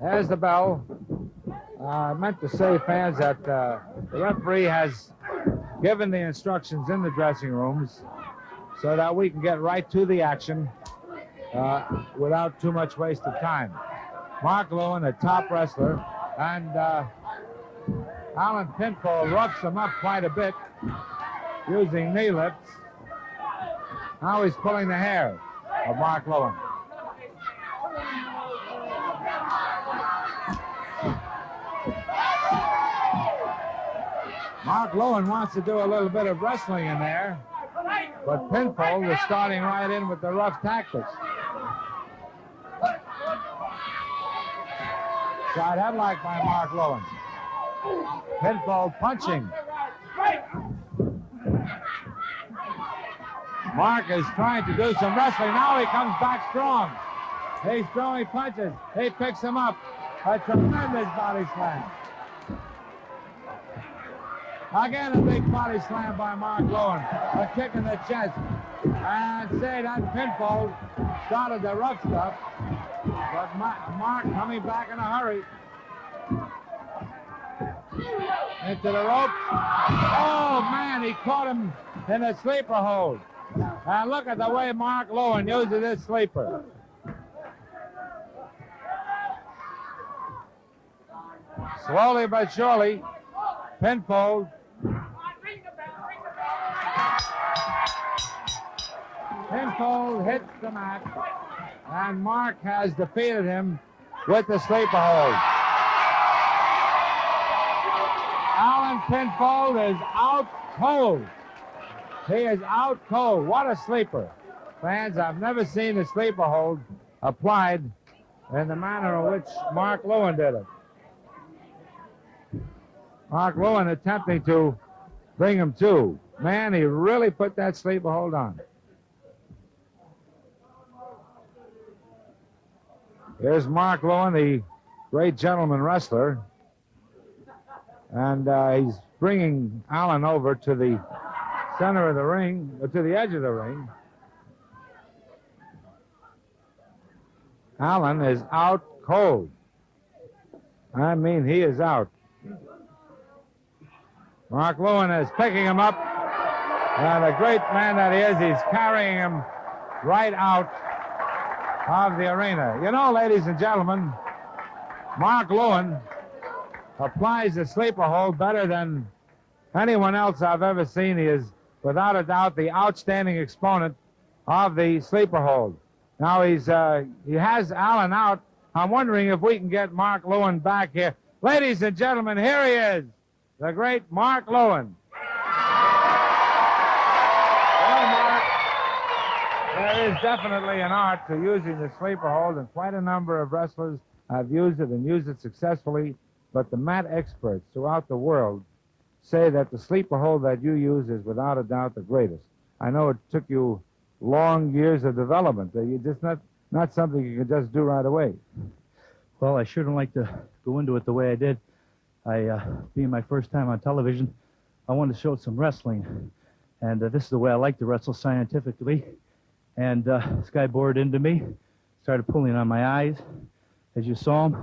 There's the bell. I meant to say, fans, that the referee has given the instructions in the dressing rooms so that we can get right to the action without too much waste of time. Mark Lewin, a top wrestler, and Alan Pinfold roughs him up quite a bit using knee lifts. Now he's pulling the hair of Mark Lewin. Mark Lewin wants to do a little bit of wrestling in there, but Pinfold is starting right in with the rough tactics. Side headlock by Mark Lewin. Pinfold punching. Mark is trying to do some wrestling. Now he comes back strong. He's throwing punches. He picks him up. A tremendous body slam. Again, a big body slam by Mark Lewin. A kick in the chest. And say that Pinfold started the rough stuff. But Mark coming back in a hurry. Into the rope. Oh, man, he caught him in a sleeper hold. And look at the way Mark Lewin uses this sleeper. Slowly but surely, Pinfold. Pinfold hits the mat, and Mark has defeated him with the sleeper hold. Alan Pinfold is out cold. He is out cold. What a sleeper. Fans, I've never seen a sleeper hold applied in the manner in which Mark Lewin did it. Mark Lewin attempting to bring him to. Man, he really put that sleeper hold on. Here's Mark Lewin, the great gentleman wrestler. And he's bringing Alan over to the center of the ring, to the edge of the ring. Alan is out cold. I mean, he is out. Mark Lewin is picking him up. And a great man that he is, he's carrying him right out of the arena. You know, ladies and gentlemen, Mark Lewin applies the sleeper hold better than anyone else I've ever seen. He is, without a doubt, the outstanding exponent of the sleeper hold. Now he has Allen out. I'm wondering if we can get Mark Lewin back here. Ladies and gentlemen, here he is, the great Mark Lewin. Well, Mark, there is definitely an art to using the sleeper hold, and quite a number of wrestlers have used it and used it successfully, but the mat experts throughout the world say that the sleeper hold that you use is without a doubt the greatest. I know it took you long years of development. You just not something you can just do right away. Well, I sure don't like to go into it the way I did. Being my first time on television, I wanted to show some wrestling. And this is the way I like to wrestle scientifically. And this guy bored into me, started pulling on my eyes. As you saw him,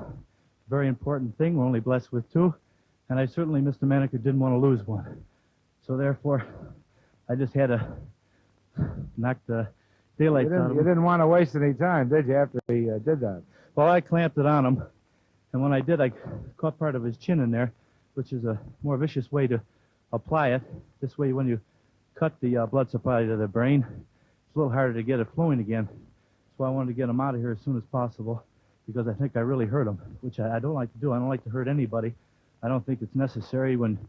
very important thing. We're only blessed with two. And I certainly, Mr. Maneker, didn't want to lose one. So therefore, I just had to knock the daylight out of him. You didn't want to waste any time, did you, after he did that? Well, I clamped it on him. And when I did, I caught part of his chin in there, which is a more vicious way to apply it. This way, when you cut the blood supply to the brain, it's a little harder to get it flowing again. So I wanted to get him out of here as soon as possible, because I think I really hurt him, which I don't like to do. I don't like to hurt anybody. I don't think it's necessary. When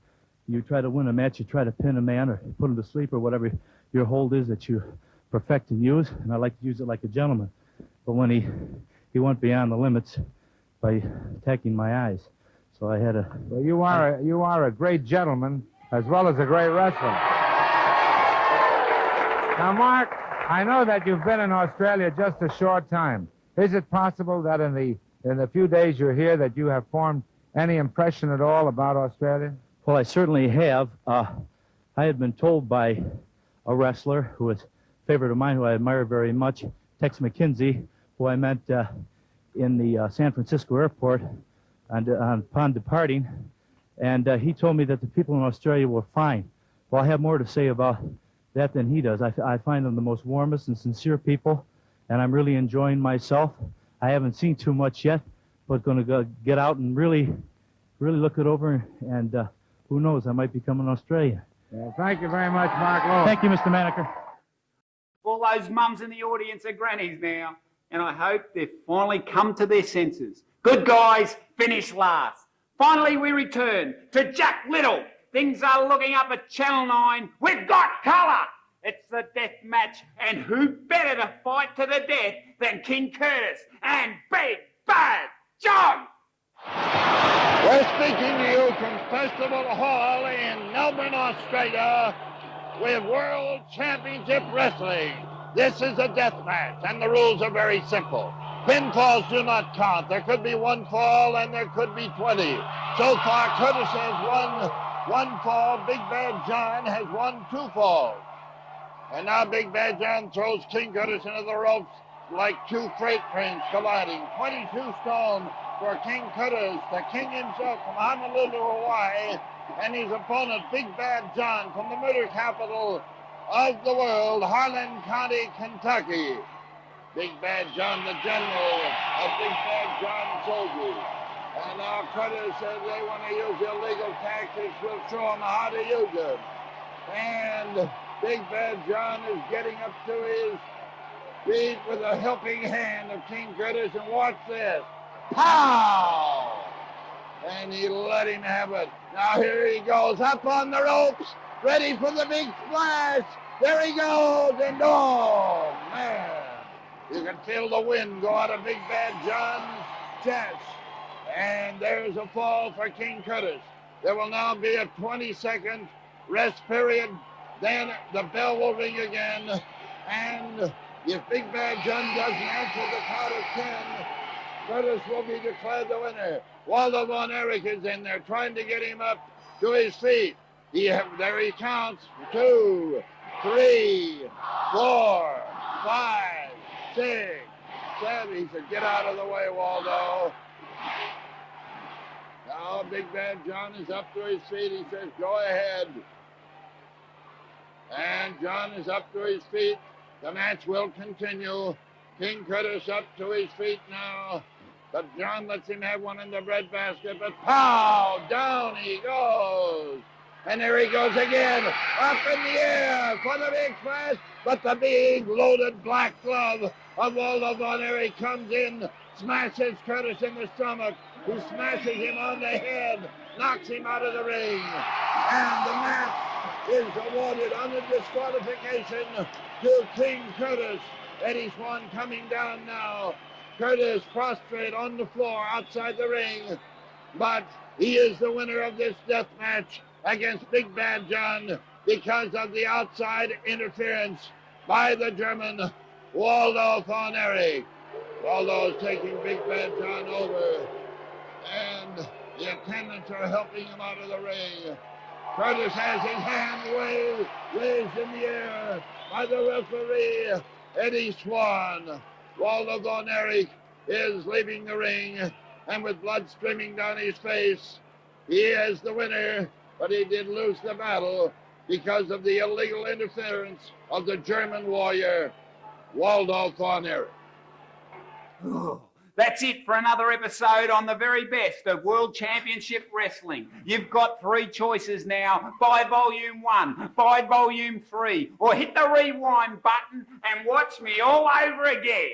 you try to win a match, you try to pin a man or put him to sleep or whatever your hold is that you perfect and use, and I like to use it like a gentleman. But when he went beyond the limits by attacking my eyes, so I had to... Well, you are a great gentleman as well as a great wrestler. Now, Mark, I know that you've been in Australia just a short time. Is it possible that in the few days you're here that you have formed any impression at all about Australia? Well, I certainly have. I had been told by a wrestler who is a favorite of mine, who I admire very much, Tex McKenzie, who I met in the San Francisco airport upon departing, and he told me that the people in Australia were fine. Well, I have more to say about that than he does. I find them the most warmest and sincere people, and I'm really enjoying myself. I haven't seen too much yet, but going to go get out and really look it over, and who knows, I might become an Australian. Yeah, thank you very much, Mark Lewin. Thank you, Mr. Maneker. All those mums in the audience are grannies now, and I hope they've finally come to their senses. Good guys finish last. Finally, we return to Jack Little. Things are looking up at Channel 9. We've got colour. It's the death match, and who better to fight to the death than King Curtis and Big Bad John? We're speaking to you from Festival Hall in Melbourne, Australia, with World Championship Wrestling. This is a death match, and the rules are very simple. Pinfalls do not count. There could be one fall, and there could be 20. So far, Curtis has won one fall. Big Bad John has won 2 falls. And now Big Bad John throws King Curtis into the ropes like 2 freight trains colliding. 22 stone for King Curtis, the king himself from Honolulu, Hawaii, and his opponent, Big Bad John, from the murder capital of the world, Harlan County, Kentucky. Big Bad John, the general of Big Bad John soldiers. And now Curtis says they want to use illegal tactics. We'll show them how to use them. And Big Bad John is getting up to his feet with a helping hand of King Curtis. And watch this. Pow! And he let him have it. Now here he goes, up on the ropes, ready for the big splash. There he goes, and oh, man. You can feel the wind go out of Big Bad John's chest. And there's a fall for King Curtis. There will now be a 20-second rest period. Then the bell will ring again. And if Big Bad John doesn't answer the count of 10, Curtis will be declared the winner. Waldo Von Erich is in there trying to get him up to his feet. There he counts. 2, 3, 4, 5, 6, 7. He said, get out of the way, Waldo. Now Big Bad John is up to his feet. He says, go ahead. And John is up to his feet. The match will continue. King Curtis up to his feet now. But John lets him have one in the breadbasket. But pow! Down he goes. And there he goes again, up in the air for the big smash, but the big loaded black glove of Waldo Von Erich comes in, smashes Curtis in the stomach, who smashes him on the head, knocks him out of the ring. And the match is awarded under disqualification to King Curtis. Eddie Swan coming down now. Curtis prostrate on the floor outside the ring, but he is the winner of this death match against Big Bad John because of the outside interference by the German Waldo Von Erich. Waldo's taking Big Bad John over, and the attendants are helping him out of the ring. Curtis has his hand raised in the air by the referee, Eddie Swan. Waldo Von Erich is leaving the ring, and with blood streaming down his face, he is the winner, but he did lose the battle because of the illegal interference of the German warrior, Waldo Von Erich. That's it for another episode on the very best of World Championship Wrestling. You've got 3 choices now. Buy Volume 1, buy Volume 3, or hit the rewind button and watch me all over again.